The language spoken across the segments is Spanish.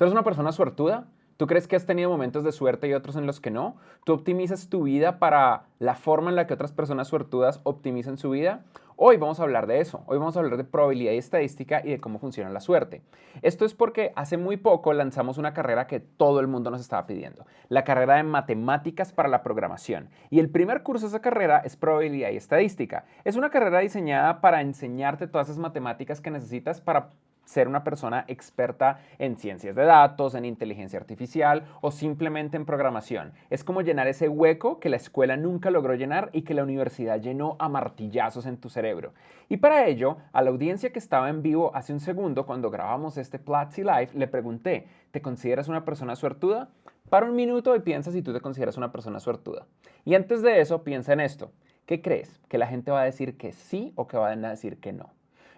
¿Tú eres una persona suertuda? ¿Tú crees que has tenido momentos de suerte y otros en los que no? ¿Tú optimizas tu vida para la forma en la que otras personas suertudas optimizan su vida? Hoy vamos a hablar de eso. Hoy vamos a hablar de probabilidad y estadística y de cómo funciona la suerte. Esto es porque hace muy poco lanzamos una carrera que todo el mundo nos estaba pidiendo. La carrera de matemáticas para la programación. Y el primer curso de esa carrera es probabilidad y estadística. Es una carrera diseñada para enseñarte todas esas matemáticas que necesitas para ser una persona experta en ciencias de datos, en inteligencia artificial o simplemente en programación. Es como llenar ese hueco que la escuela nunca logró llenar y que la universidad llenó a martillazos en tu cerebro. Y para ello, a la audiencia que estaba en vivo hace un segundo cuando grabamos este Platzi Live, le pregunté, ¿te consideras una persona suertuda? Para un minuto y piensa si tú te consideras una persona suertuda. Y antes de eso, piensa en esto. ¿Qué crees? ¿Que la gente va a decir que sí o que van a decir que no?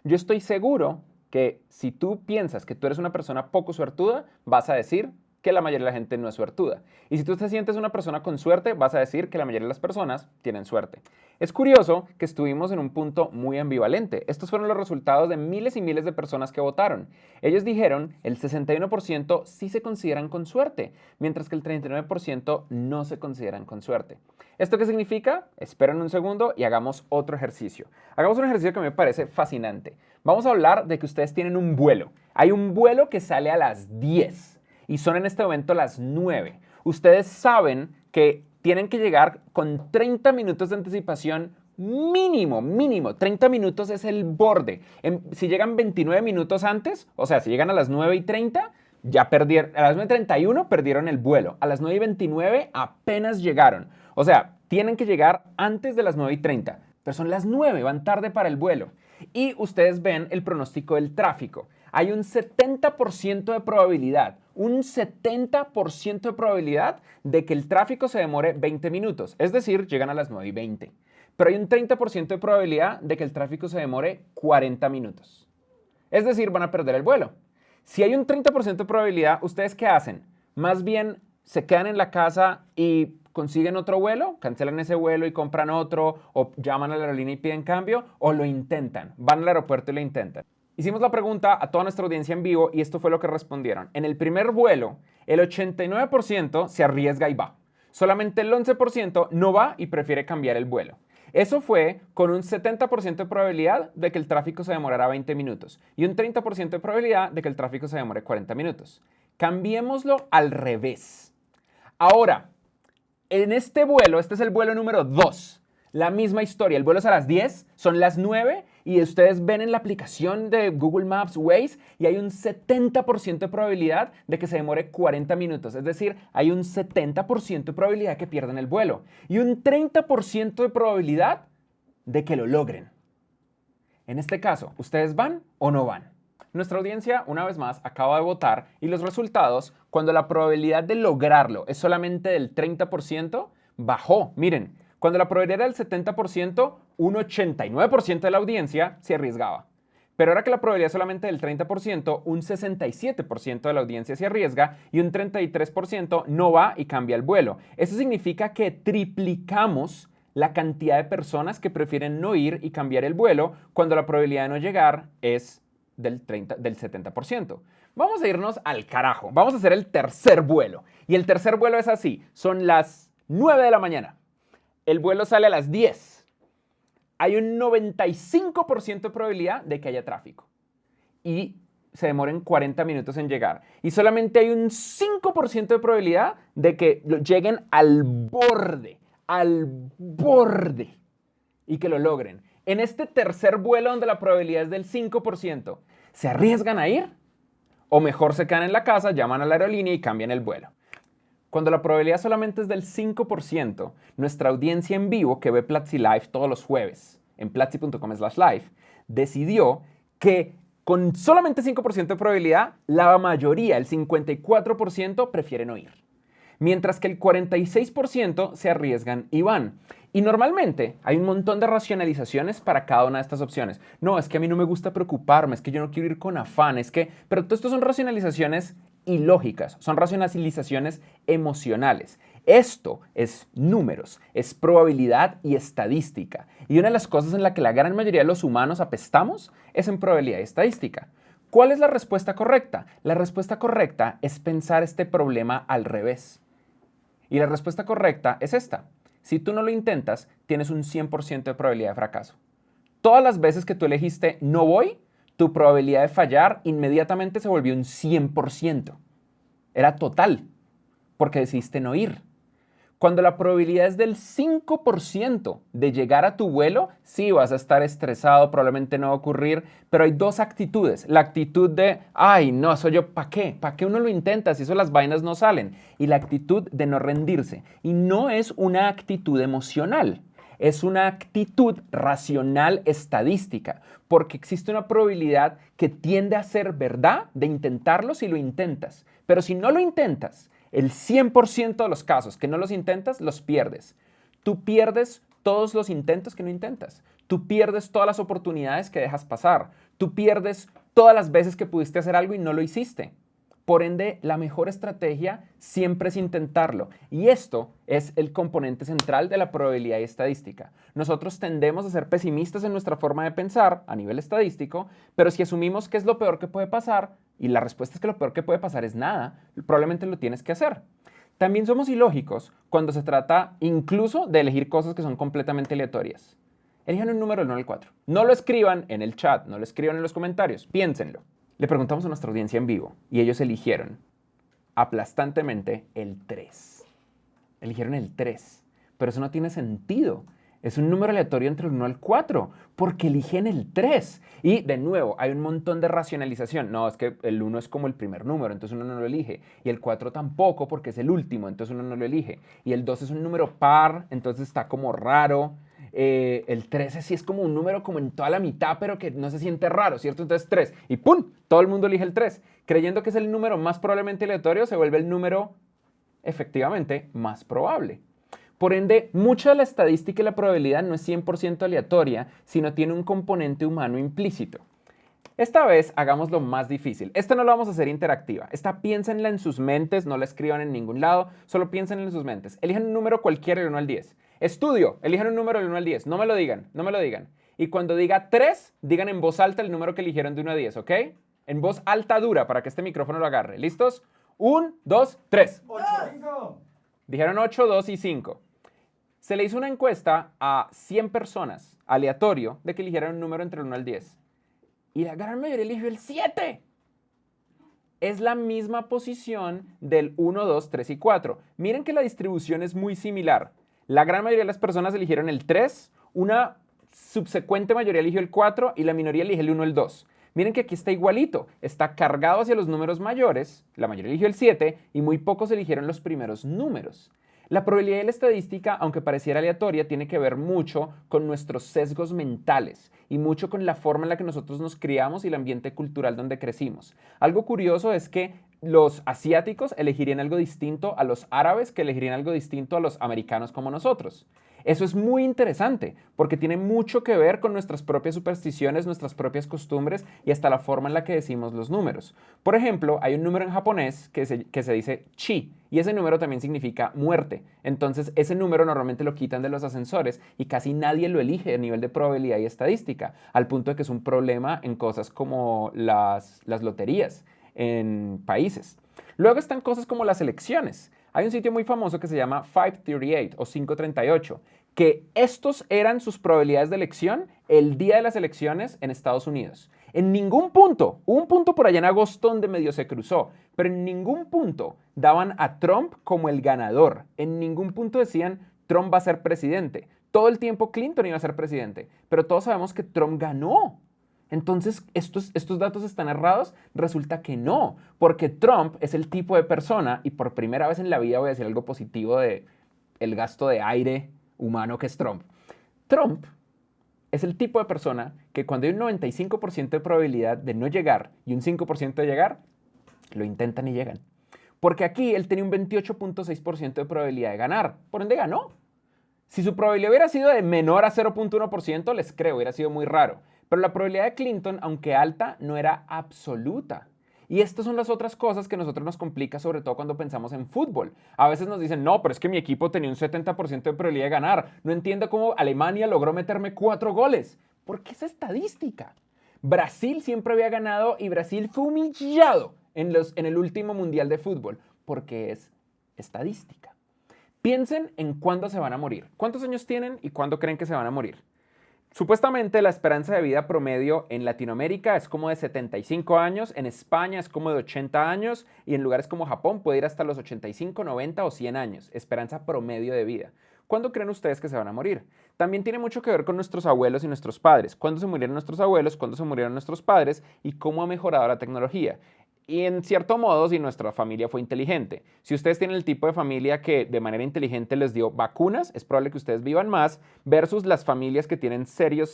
Yo estoy seguro que si tú piensas que tú eres una persona poco suertuda, vas a decir que la mayoría de la gente no es suertuda. Y si tú te sientes una persona con suerte, vas a decir que la mayoría de las personas tienen suerte. Es curioso que estuvimos en un punto muy ambivalente. Estos fueron los resultados de miles y miles de personas que votaron. Ellos dijeron el 61% sí se consideran con suerte, mientras que el 39% no se consideran con suerte. ¿Esto qué significa? Esperen un segundo y hagamos otro ejercicio. Hagamos un ejercicio que me parece fascinante. Vamos a hablar de que ustedes tienen un vuelo. Hay un vuelo que sale a las 10 y son en este momento las 9. Ustedes saben que tienen que llegar con 30 minutos de anticipación mínimo. 30 minutos es el borde. Si llegan 29 minutos antes, o sea, si llegan a las 9:30, ya perdieron, a las 9:31 perdieron el vuelo. A las 9:29 apenas llegaron. O sea, tienen que llegar antes de las 9:30. Pero son las 9, van tarde para el vuelo. Y ustedes ven el pronóstico del tráfico. Hay un 70% de probabilidad, de que el tráfico se demore 20 minutos. Es decir, llegan a las 9:20. Pero hay un 30% de probabilidad de que el tráfico se demore 40 minutos. Es decir, van a perder el vuelo. Si hay un 30% de probabilidad, ¿ustedes qué hacen? Más bien se quedan en la casa y consiguen otro vuelo, cancelan ese vuelo y compran otro, o llaman a la aerolínea y piden cambio, o lo intentan, van al aeropuerto y lo intentan. Hicimos la pregunta a toda nuestra audiencia en vivo y esto fue lo que respondieron. En el primer vuelo, el 89% se arriesga y va. Solamente el 11% no va y prefiere cambiar el vuelo. Eso fue con un 70% de probabilidad de que el tráfico se demorara 20 minutos y un 30% de probabilidad de que el tráfico se demore 40 minutos. Cambiémoslo al revés. Ahora, en este vuelo, este es el vuelo número 2. La misma historia, el vuelo es a las 10, son las 9 y ustedes ven en la aplicación de Google Maps Waze y hay un 70% de probabilidad de que se demore 40 minutos. Es decir, hay un 70% de probabilidad de que pierdan el vuelo y un 30% de probabilidad de que lo logren. En este caso, ¿ustedes van o no van? Nuestra audiencia, una vez más, acaba de votar y los resultados, cuando la probabilidad de lograrlo es solamente del 30%, bajó. Miren, cuando la probabilidad era del 70%, un 89% de la audiencia se arriesgaba. Pero ahora que la probabilidad es solamente del 30%, un 67% de la audiencia se arriesga y un 33% no va y cambia el vuelo. Eso significa que triplicamos la cantidad de personas que prefieren no ir y cambiar el vuelo cuando la probabilidad de no llegar es del 70%. Vamos a irnos al carajo. Vamos a hacer el tercer vuelo. Y el tercer vuelo es así. Son las 9 de la mañana. El vuelo sale a las 10. Hay un 95% de probabilidad de que haya tráfico. Y se demoren 40 minutos en llegar. Y solamente hay un 5% de probabilidad de que lleguen al borde. Y que lo logren. En este tercer vuelo donde la probabilidad es del 5%, ¿se arriesgan a ir? O mejor se quedan en la casa, llaman a la aerolínea y cambian el vuelo. Cuando la probabilidad solamente es del 5%, nuestra audiencia en vivo que ve Platzi Live todos los jueves en platzi.com/live decidió que con solamente 5% de probabilidad, la mayoría, el 54%, prefieren no ir. Mientras que el 46% se arriesgan y van. Y normalmente hay un montón de racionalizaciones para cada una de estas opciones. No, es que a mí no me gusta preocuparme, es que yo no quiero ir con afán, es que... Pero todo esto son racionalizaciones ilógicas, son racionalizaciones emocionales. Esto es números, es probabilidad y estadística. Y una de las cosas en la que la gran mayoría de los humanos apestamos es en probabilidad y estadística. ¿Cuál es la respuesta correcta? La respuesta correcta es pensar este problema al revés. Y la respuesta correcta es esta. Si tú no lo intentas, tienes un 100% de probabilidad de fracaso. Todas las veces que tú elegiste no voy, tu probabilidad de fallar inmediatamente se volvió un 100%. Era total, porque decidiste no ir. Cuando la probabilidad es del 5% de llegar a tu vuelo, sí vas a estar estresado, probablemente no va a ocurrir, pero hay dos actitudes. La actitud de, ay, no, eso yo, ¿para qué? ¿Para qué uno lo intenta si eso las vainas no salen? Y la actitud de no rendirse. Y no es una actitud emocional, es una actitud racional estadística, porque existe una probabilidad que tiende a ser verdad de intentarlo si lo intentas. Pero si no lo intentas, el 100% de los casos que no los intentas, los pierdes. Tú pierdes todos los intentos que no intentas. Tú pierdes todas las oportunidades que dejas pasar. Tú pierdes todas las veces que pudiste hacer algo y no lo hiciste. Por ende, la mejor estrategia siempre es intentarlo. Y esto es el componente central de la probabilidad y estadística. Nosotros tendemos a ser pesimistas en nuestra forma de pensar a nivel estadístico, pero si asumimos que es lo peor que puede pasar, y la respuesta es que lo peor que puede pasar es nada, probablemente lo tienes que hacer. También somos ilógicos cuando se trata incluso de elegir cosas que son completamente aleatorias. Elijan un número del 1 al 4. No lo escriban en el chat, no lo escriban en los comentarios, piénsenlo. Le preguntamos a nuestra audiencia en vivo y ellos eligieron aplastantemente el 3. Eligieron el 3, pero eso no tiene sentido. Es un número aleatorio entre el 1 al 4, porque eligen el 3. Y de nuevo, hay un montón de racionalización. No, es que el 1 es como el primer número, entonces uno no lo elige. Y el 4 tampoco, porque es el último, entonces uno no lo elige. Y el 2 es un número par, entonces está como raro. El 13 sí es como un número como en toda la mitad, pero que no se siente raro, ¿cierto? Entonces 3. Y ¡pum! Todo el mundo elige el 3. Creyendo que es el número más probablemente aleatorio, se vuelve el número efectivamente más probable. Por ende, mucha de la estadística y la probabilidad no es 100% aleatoria, sino tiene un componente humano implícito. Esta vez hagámoslo más difícil. Esta no la vamos a hacer interactiva. Esta piénsenla en sus mentes, no la escriban en ningún lado, solo piénsenla en sus mentes. Elijan un número cualquiera del 1 al 10. Estudio, elijan un número del 1 al 10. No me lo digan, no me lo digan. Y cuando diga 3, digan en voz alta el número que eligieron de 1 a 10, ¿ok? En voz alta dura para que este micrófono lo agarre. ¿Listos? 1, 2, 3. 8. Dijeron 8, 2 y 5. Se le hizo una encuesta a 100 personas, aleatorio, de que eligieran un número entre el 1 al 10. Y la gran mayoría eligió el 7. Es la misma posición del 1, 2, 3 y 4. Miren que la distribución es muy similar. La gran mayoría de las personas eligieron el 3, una subsecuente mayoría eligió el 4 y la minoría eligió el 1 o el 2. Miren que aquí está igualito, está cargado hacia los números mayores, la mayoría eligió el 7 y muy pocos eligieron los primeros números. La probabilidad de la estadística, aunque pareciera aleatoria, tiene que ver mucho con nuestros sesgos mentales y mucho con la forma en la que nosotros nos criamos y el ambiente cultural donde crecimos. Algo curioso es que los asiáticos elegirían algo distinto a los árabes, que elegirían algo distinto a los americanos como nosotros. Eso es muy interesante porque tiene mucho que ver con nuestras propias supersticiones, nuestras propias costumbres y hasta la forma en la que decimos los números. Por ejemplo, hay un número en japonés que se dice chi y ese número también significa muerte. Entonces, ese número normalmente lo quitan de los ascensores y casi nadie lo elige a nivel de probabilidad y estadística, al punto de que es un problema en cosas como las loterías en países. Luego están cosas como las elecciones. Hay un sitio muy famoso que se llama 538 o 538, que estos eran sus probabilidades de elección el día de las elecciones en Estados Unidos. En ningún punto, hubo un punto por allá en agosto donde medio se cruzó, pero en ningún punto daban a Trump como el ganador. En ningún punto decían Trump va a ser presidente. Todo el tiempo Clinton iba a ser presidente, pero todos sabemos que Trump ganó. Entonces, ¿estos datos están errados? Resulta que no, porque Trump es el tipo de persona, y por primera vez en la vida voy a decir algo positivo de el gasto de aire humano que es Trump. Trump es el tipo de persona que cuando hay un 95% de probabilidad de no llegar y un 5% de llegar, lo intentan y llegan. Porque aquí él tenía un 28.6% de probabilidad de ganar, por ende ganó. Si su probabilidad hubiera sido de menor a 0.1%, les creo, hubiera sido muy raro. Pero la probabilidad de Clinton, aunque alta, no era absoluta. Y estas son las otras cosas que a nosotros nos complica, sobre todo cuando pensamos en fútbol. A veces nos dicen, no, pero es que mi equipo tenía un 70% de probabilidad de ganar. No entiendo cómo Alemania logró meterme 4 goles. ¿Por qué esa estadística? Brasil siempre había ganado y Brasil fue humillado en el último Mundial de Fútbol porque es estadística. Piensen en cuándo se van a morir. ¿Cuántos años tienen y cuándo creen que se van a morir? Supuestamente la esperanza de vida promedio en Latinoamérica es como de 75 años, en España es como de 80 años y en lugares como Japón puede ir hasta los 85, 90 o 100 años. Esperanza promedio de vida. ¿Cuándo creen ustedes que se van a morir? También tiene mucho que ver con nuestros abuelos y nuestros padres. ¿Cuándo se murieron nuestros abuelos? ¿Cuándo se murieron nuestros padres? ¿Y cómo ha mejorado la tecnología? Y en cierto modo, si nuestra familia fue inteligente. Si ustedes tienen el tipo de familia que de manera inteligente les dio vacunas, es probable que ustedes vivan más, versus las familias que tienen serios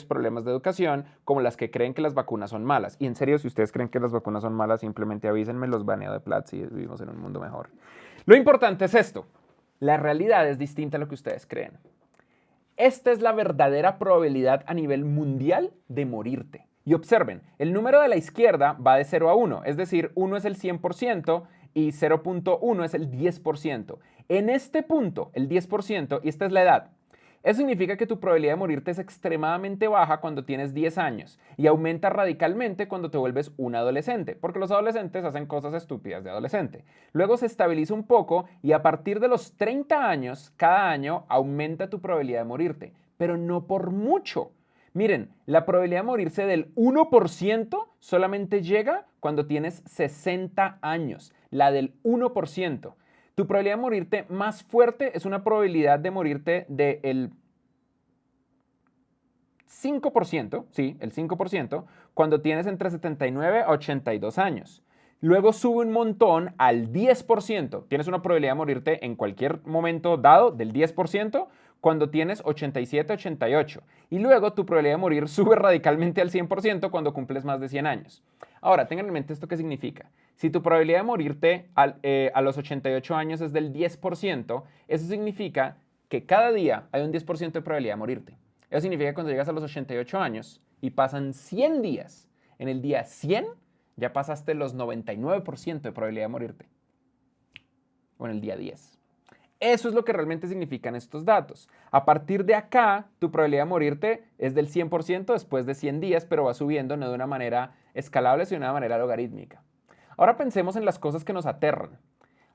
problemas de educación, como las que creen que las vacunas son malas. Y en serio, si ustedes creen que las vacunas son malas, simplemente avísenme, los baneo de Platzi y vivimos en un mundo mejor. Lo importante es esto. La realidad es distinta a lo que ustedes creen. Esta es la verdadera probabilidad a nivel mundial de morirte. Y observen, el número de la izquierda va de 0 a 1, es decir, 1 es el 100% y 0.1 es el 10%. En este punto, el 10%, y esta es la edad, eso significa que tu probabilidad de morirte es extremadamente baja cuando tienes 10 años y aumenta radicalmente cuando te vuelves un adolescente, porque los adolescentes hacen cosas estúpidas de adolescente. Luego se estabiliza un poco y a partir de los 30 años, cada año aumenta tu probabilidad de morirte, pero no por mucho. Miren, la probabilidad de morirse del 1% solamente llega cuando tienes 60 años, la del 1%. Tu probabilidad de morirte más fuerte es una probabilidad de morirte del 5%, sí, el 5%, cuando tienes entre 79 a 82 años. Luego sube un montón al 10%. Tienes una probabilidad de morirte en cualquier momento dado del 10% cuando tienes 87, 88. Y luego tu probabilidad de morir sube radicalmente al 100% cuando cumples más de 100 años. Ahora, tengan en mente esto qué significa. Si tu probabilidad de morirte a los 88 años es del 10%, eso significa que cada día hay un 10% de probabilidad de morirte. Eso significa que cuando llegas a los 88 años y pasan 100 días, en el día 100 ya pasaste los 99% de probabilidad de morirte. O en el día 10. Eso es lo que realmente significan estos datos. A partir de acá, tu probabilidad de morirte es del 100% después de 100 días, pero va subiendo no de una manera escalable, sino de una manera logarítmica. Ahora pensemos en las cosas que nos aterran.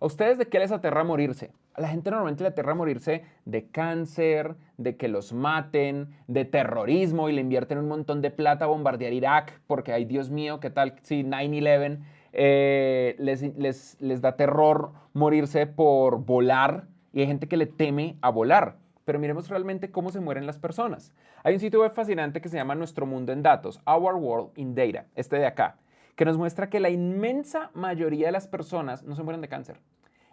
¿A ustedes de qué les aterra morirse? A la gente normalmente le aterra morirse de cáncer, de que los maten, de terrorismo y le invierten un montón de plata a bombardear Irak porque, ay Dios mío, ¿qué tal si 9/11 les da terror morirse por volar? Y hay gente que le teme a volar. Pero miremos realmente cómo se mueren las personas. Hay un sitio web fascinante que se llama Nuestro Mundo en Datos, Our World in Data, este de acá, que nos muestra que la inmensa mayoría de las personas no se mueren de cáncer.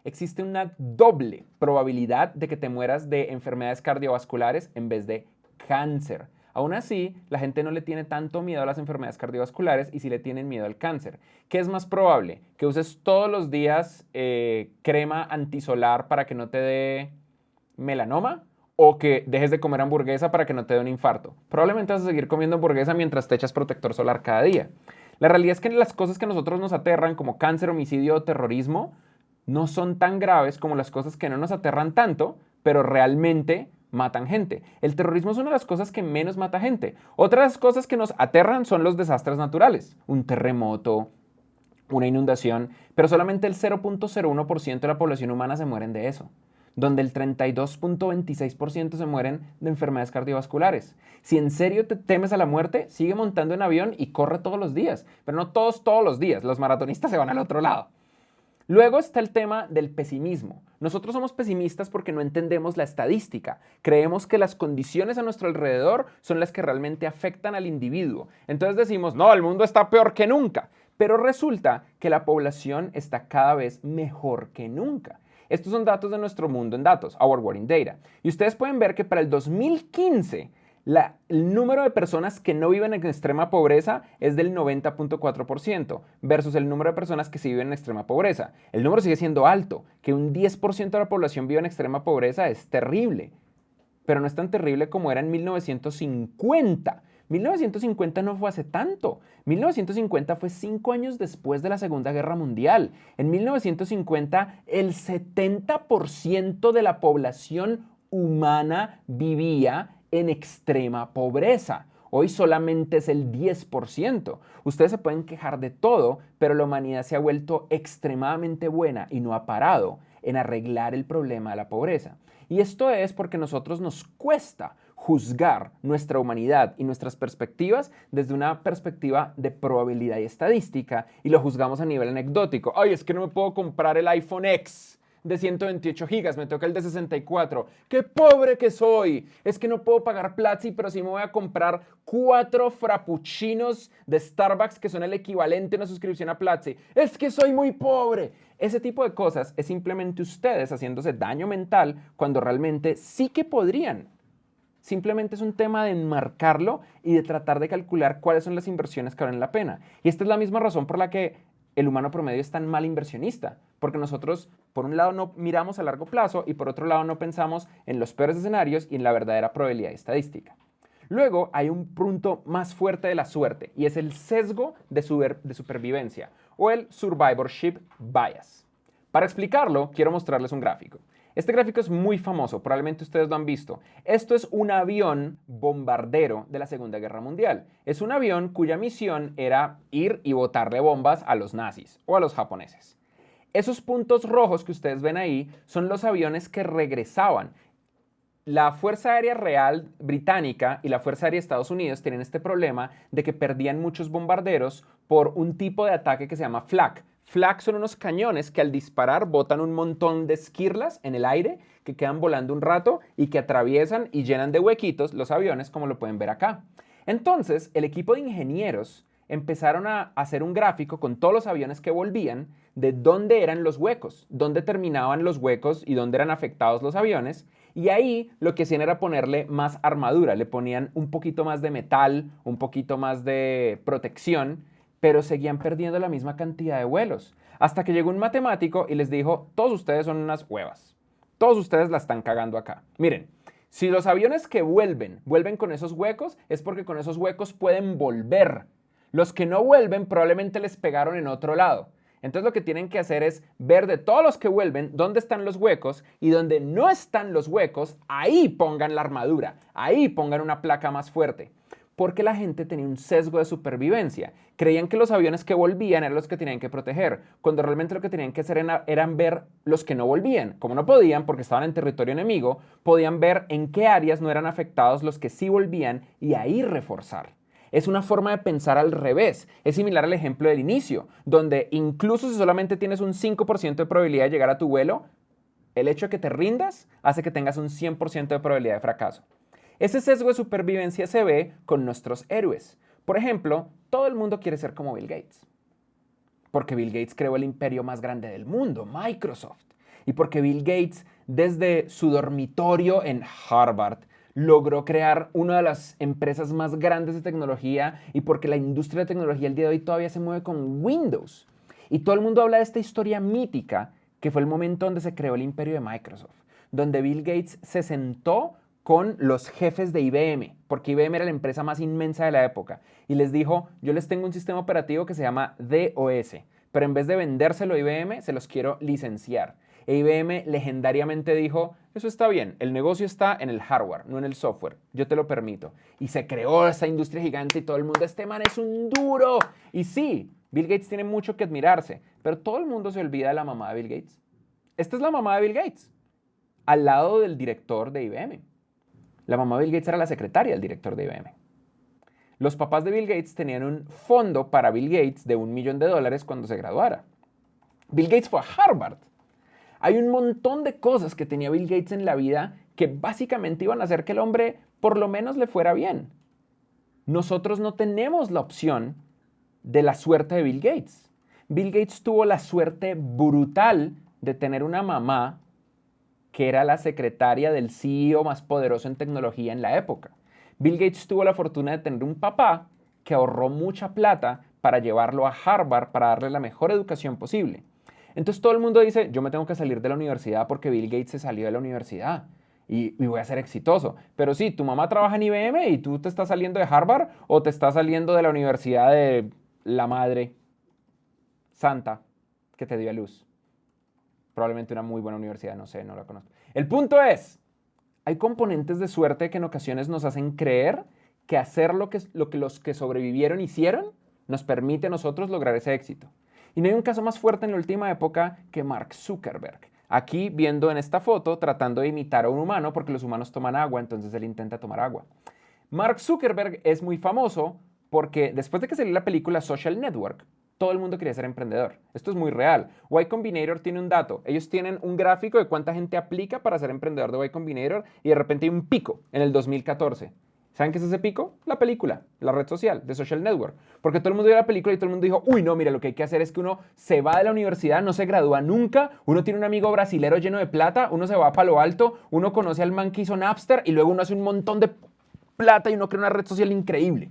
Existe una doble probabilidad de que te mueras de enfermedades cardiovasculares en vez de cáncer. Aún así, la gente no le tiene tanto miedo a las enfermedades cardiovasculares y sí le tienen miedo al cáncer. ¿Qué es más probable? ¿Que uses todos los días crema antisolar para que no te dé melanoma? ¿O que dejes de comer hamburguesa para que no te dé un infarto? Probablemente vas a seguir comiendo hamburguesa mientras te echas protector solar cada día. La realidad es que las cosas que a nosotros nos aterran, como cáncer, homicidio o terrorismo, no son tan graves como las cosas que no nos aterran tanto, pero realmente matan gente. El terrorismo es una de las cosas que menos mata gente. Otras cosas que nos aterran son los desastres naturales, un terremoto, una inundación, pero solamente el 0.01% de la población humana se mueren de eso, donde el 32.26% se mueren de enfermedades cardiovasculares. Si en serio te temes a la muerte, sigue montando en avión y corre todos los días, pero no todos los días, los maratonistas se van al otro lado. Luego está el tema del pesimismo. Nosotros somos pesimistas porque no entendemos la estadística. Creemos que las condiciones a nuestro alrededor son las que realmente afectan al individuo. Entonces decimos, no, el mundo está peor que nunca. Pero resulta que la población está cada vez mejor que nunca. Estos son datos de Nuestro Mundo en Datos, Our World in Data. Y ustedes pueden ver que para el 2015, el número de personas que no viven en extrema pobreza es del 90.4% versus el número de personas que sí viven en extrema pobreza. El número sigue siendo alto. Que un 10% de la población viva en extrema pobreza es terrible, pero no es tan terrible como era en 1950. 1950 no fue hace tanto. 1950 fue 5 años después de la Segunda Guerra Mundial. En 1950, el 70% de la población humana vivía en extrema pobreza. Hoy solamente es el 10%. Ustedes se pueden quejar de todo, pero la humanidad se ha vuelto extremadamente buena y no ha parado en arreglar el problema de la pobreza. Y esto es porque a nosotros nos cuesta juzgar nuestra humanidad y nuestras perspectivas desde una perspectiva de probabilidad y estadística y lo juzgamos a nivel anecdótico. Ay, es que no me puedo comprar el iPhone X de 128 gigas, me toca el de 64. ¡Qué pobre que soy! Es que no puedo pagar Platzi, pero sí me voy a comprar 4 frappuccinos de Starbucks que son el equivalente a una suscripción a Platzi. ¡Es que soy muy pobre! Ese tipo de cosas es simplemente ustedes haciéndose daño mental cuando realmente sí que podrían. Simplemente es un tema de enmarcarlo y de tratar de calcular cuáles son las inversiones que valen la pena. Y esta es la misma razón por la que el humano promedio es tan mal inversionista, porque nosotros, por un lado, no miramos a largo plazo y por otro lado, no pensamos en los peores escenarios y en la verdadera probabilidad estadística. Luego, hay un punto más fuerte de la suerte y es el sesgo de supervivencia o el survivorship bias. Para explicarlo, quiero mostrarles un gráfico. Este gráfico es muy famoso, probablemente ustedes lo han visto. Esto es un avión bombardero de la Segunda Guerra Mundial. Es un avión cuya misión era ir y botarle bombas a los nazis o a los japoneses. Esos puntos rojos que ustedes ven ahí son los aviones que regresaban. La Fuerza Aérea Real Británica y la Fuerza Aérea de Estados Unidos tienen este problema de que perdían muchos bombarderos por un tipo de ataque que se llama flak. Flak son unos cañones que al disparar botan un montón de esquirlas en el aire que quedan volando un rato y que atraviesan y llenan de huequitos los aviones, como lo pueden ver acá. Entonces, el equipo de ingenieros empezaron a hacer un gráfico con todos los aviones que volvían de dónde eran los huecos, dónde terminaban los huecos y dónde eran afectados los aviones. Y ahí lo que hacían era ponerle más armadura, le ponían un poquito más de metal, un poquito más de protección, pero seguían perdiendo la misma cantidad de vuelos. Hasta que llegó un matemático y les dijo, todos ustedes son unas huevas. Todos ustedes la están cagando acá. Miren, si los aviones que vuelven con esos huecos, es porque con esos huecos pueden volver. Los que no vuelven probablemente les pegaron en otro lado. Entonces lo que tienen que hacer es ver de todos los que vuelven dónde están los huecos y donde no están los huecos, ahí pongan la armadura, ahí pongan una placa más fuerte. Porque la gente tenía un sesgo de supervivencia. Creían que los aviones que volvían eran los que tenían que proteger, cuando realmente lo que tenían que hacer eran ver los que no volvían. Como no podían, porque estaban en territorio enemigo, podían ver en qué áreas no eran afectados los que sí volvían y ahí reforzar. Es una forma de pensar al revés. Es similar al ejemplo del inicio, donde incluso si solamente tienes un 5% de probabilidad de llegar a tu vuelo, el hecho de que te rindas hace que tengas un 100% de probabilidad de fracaso. Ese sesgo de supervivencia se ve con nuestros héroes. Por ejemplo, todo el mundo quiere ser como Bill Gates. Porque Bill Gates creó el imperio más grande del mundo, Microsoft. Y porque Bill Gates, desde su dormitorio en Harvard, logró crear una de las empresas más grandes de tecnología y porque la industria de tecnología el día de hoy todavía se mueve con Windows. Y todo el mundo habla de esta historia mítica que fue el momento donde se creó el imperio de Microsoft, donde Bill Gates se sentó con los jefes de IBM, porque IBM era la empresa más inmensa de la época, y les dijo, yo les tengo un sistema operativo que se llama DOS, pero en vez de vendérselo a IBM, se los quiero licenciar. E IBM legendariamente dijo, eso está bien, el negocio está en el hardware, no en el software, yo te lo permito. Y se creó esa industria gigante y todo el mundo, este man es un duro. Y sí, Bill Gates tiene mucho que admirarse, pero todo el mundo se olvida de la mamá de Bill Gates. Esta es la mamá de Bill Gates, al lado del director de IBM. La mamá de Bill Gates era la secretaria del director de IBM. Los papás de Bill Gates tenían un fondo para Bill Gates de $1 millón cuando se graduara. Bill Gates fue a Harvard. Hay un montón de cosas que tenía Bill Gates en la vida que básicamente iban a hacer que el hombre por lo menos le fuera bien. Nosotros no tenemos la opción de la suerte de Bill Gates. Bill Gates tuvo la suerte brutal de tener una mamá que era la secretaria del CEO más poderoso en tecnología en la época. Bill Gates tuvo la fortuna de tener un papá que ahorró mucha plata para llevarlo a Harvard para darle la mejor educación posible. Entonces todo el mundo dice, yo me tengo que salir de la universidad porque Bill Gates se salió de la universidad y voy a ser exitoso. Pero sí, tu mamá trabaja en IBM y tú te estás saliendo de Harvard o te estás saliendo de la universidad de la madre santa que te dio a luz. Probablemente una muy buena universidad, no sé, no la conozco. El punto es, hay componentes de suerte que en ocasiones nos hacen creer que hacer lo que los que sobrevivieron hicieron nos permite a nosotros lograr ese éxito. Y no hay un caso más fuerte en la última época que Mark Zuckerberg. Aquí viendo en esta foto tratando de imitar a un humano porque los humanos toman agua, entonces él intenta tomar agua. Mark Zuckerberg es muy famoso porque después de que salió la película Social Network, todo el mundo quería ser emprendedor. Esto es muy real. Y Combinator tiene un dato. Ellos tienen un gráfico de cuánta gente aplica para ser emprendedor de Y Combinator y de repente hay un pico en el 2014. ¿Saben qué es ese pico? La película, la red social de Social Network. Porque todo el mundo vio la película y todo el mundo dijo, uy, no, mira, lo que hay que hacer es que uno se va de la universidad, no se gradúa nunca, uno tiene un amigo brasilero lleno de plata, uno se va a Palo Alto, uno conoce al man que hizo Napster y luego uno hace un montón de plata y uno crea una red social increíble.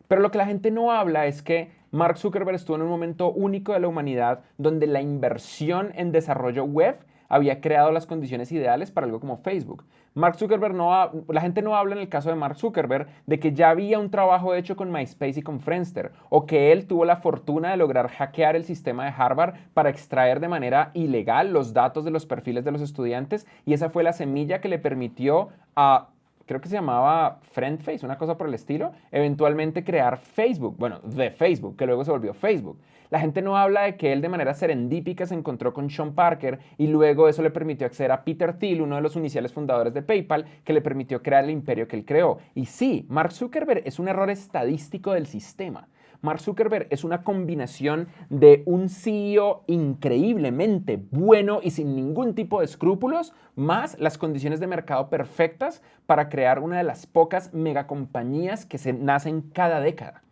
Pero lo que la gente no habla es que Mark Zuckerberg estuvo en un momento único de la humanidad donde la inversión en desarrollo web había creado las condiciones ideales para algo como Facebook. Mark Zuckerberg la gente no habla en el caso de Mark Zuckerberg de que ya había un trabajo hecho con MySpace y con Friendster, o que él tuvo la fortuna de lograr hackear el sistema de Harvard para extraer de manera ilegal los datos de los perfiles de los estudiantes, y esa fue la semilla que le permitió a, creo que se llamaba FriendFace, una cosa por el estilo, eventualmente crear Facebook, bueno, de Facebook, que luego se volvió Facebook. La gente no habla de que él de manera serendípica se encontró con Sean Parker y luego eso le permitió acceder a Peter Thiel, uno de los iniciales fundadores de PayPal, que le permitió crear el imperio que él creó. Y sí, Mark Zuckerberg es un error estadístico del sistema. Mark Zuckerberg es una combinación de un CEO increíblemente bueno y sin ningún tipo de escrúpulos, más las condiciones de mercado perfectas para crear una de las pocas megacompañías que se nacen cada década.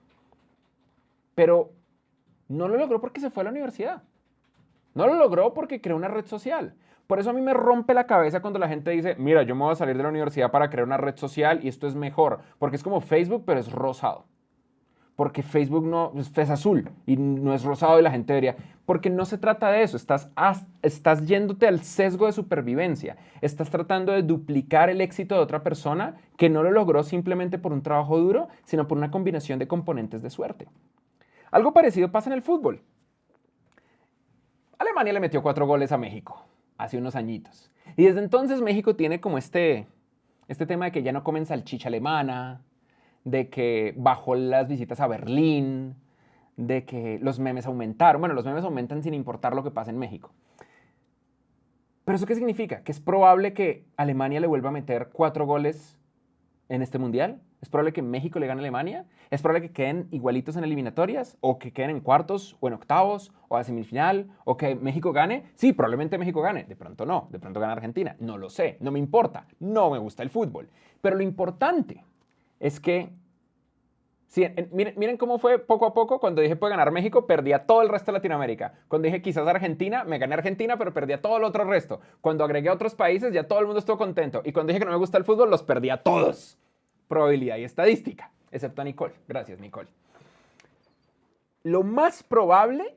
Pero no lo logró porque se fue a la universidad. No lo logró porque creó una red social. Por eso a mí me rompe la cabeza cuando la gente dice, mira, yo me voy a salir de la universidad para crear una red social y esto es mejor, porque es como Facebook, pero es rosado. Porque Facebook no es azul y no es rosado y la gente debería... Porque no se trata de eso, estás yéndote al sesgo de supervivencia. Estás tratando de duplicar el éxito de otra persona que no lo logró simplemente por un trabajo duro, sino por una combinación de componentes de suerte. Algo parecido pasa en el fútbol. Alemania le metió 4 goles a México hace unos añitos. Y desde entonces México tiene como este tema de que ya no comen salchicha alemana, de que bajó las visitas a Berlín, de que los memes aumentaron. Bueno, los memes aumentan sin importar lo que pasa en México. ¿Pero eso qué significa? Que es probable que Alemania le vuelva a meter 4 goles en este mundial. Es probable que México le gane a Alemania. Es probable que queden igualitos en eliminatorias, o que queden en cuartos, o en octavos, o a semifinal, o que México gane. Sí, probablemente México gane. De pronto no. De pronto gana Argentina. No lo sé. No me importa. No me gusta el fútbol. Pero lo importante es que, sí, miren cómo fue poco a poco. Cuando dije puede ganar México, perdía todo el resto de Latinoamérica. Cuando dije quizás Argentina, me gané Argentina, pero perdía todo el otro resto. Cuando agregué a otros países, ya todo el mundo estuvo contento. Y cuando dije que no me gusta el fútbol, los perdía todos. Probabilidad y estadística, excepto a Nicole. Gracias, Nicole. Lo más probable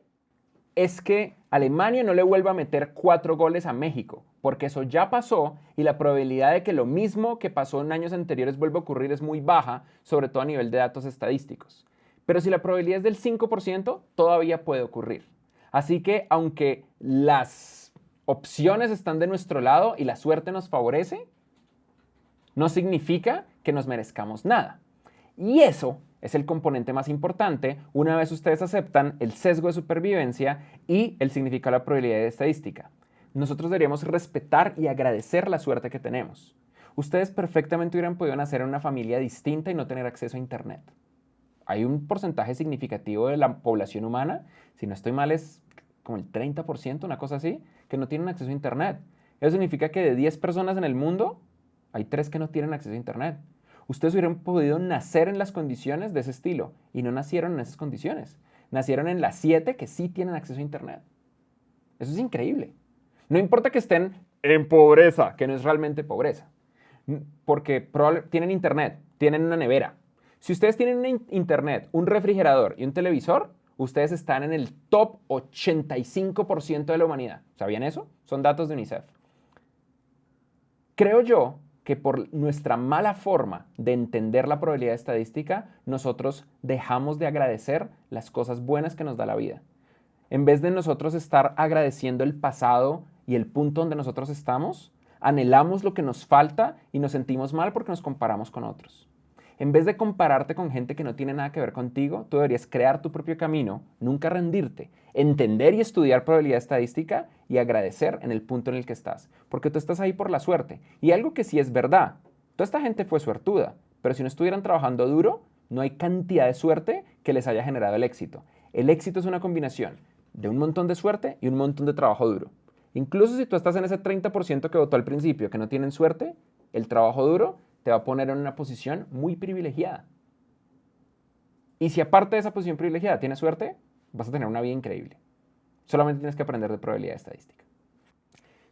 es que Alemania no le vuelva a meter 4 goles a México, porque eso ya pasó y la probabilidad de que lo mismo que pasó en años anteriores vuelva a ocurrir es muy baja, sobre todo a nivel de datos estadísticos. Pero si la probabilidad es del 5%, todavía puede ocurrir. Así que aunque las opciones están de nuestro lado y la suerte nos favorece, no significa que nos merezcamos nada. Y eso es el componente más importante una vez ustedes aceptan el sesgo de supervivencia y el significado de la probabilidad de estadística. Nosotros deberíamos respetar y agradecer la suerte que tenemos. Ustedes perfectamente hubieran podido nacer en una familia distinta y no tener acceso a Internet. Hay un porcentaje significativo de la población humana, si no estoy mal es como el 30%, una cosa así, que no tienen acceso a Internet. Eso significa que de 10 personas en el mundo, hay 3 que no tienen acceso a Internet. Ustedes hubieran podido nacer en las condiciones de ese estilo y no nacieron en esas condiciones. Nacieron en las 7 que sí tienen acceso a Internet. Eso es increíble. No importa que estén en pobreza, que no es realmente pobreza, porque tienen Internet, tienen una nevera. Si ustedes tienen Internet, un refrigerador y un televisor, ustedes están en el top 85% de la humanidad. ¿Sabían eso? Son datos de UNICEF. Creo yo que por nuestra mala forma de entender la probabilidad estadística, nosotros dejamos de agradecer las cosas buenas que nos da la vida. En vez de nosotros estar agradeciendo el pasado y el punto donde nosotros estamos, anhelamos lo que nos falta y nos sentimos mal porque nos comparamos con otros. En vez de compararte con gente que no tiene nada que ver contigo, tú deberías crear tu propio camino, nunca rendirte, entender y estudiar probabilidad estadística y agradecer en el punto en el que estás. Porque tú estás ahí por la suerte. Y algo que sí es verdad, toda esta gente fue suertuda, pero si no estuvieran trabajando duro, no hay cantidad de suerte que les haya generado el éxito. El éxito es una combinación de un montón de suerte y un montón de trabajo duro. Incluso si tú estás en ese 30% que votó al principio, que no tienen suerte, el trabajo duro te va a poner en una posición muy privilegiada. Y si aparte de esa posición privilegiada tienes suerte, vas a tener una vida increíble. Solamente tienes que aprender de probabilidad estadística.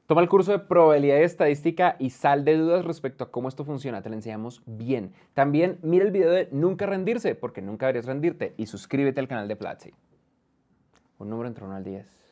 Toma el curso de probabilidad estadística y sal de dudas respecto a cómo esto funciona. Te lo enseñamos bien. También mira el video de nunca rendirse, porque nunca deberías rendirte. Y suscríbete al canal de Platzi. Un número entre 1 al 10.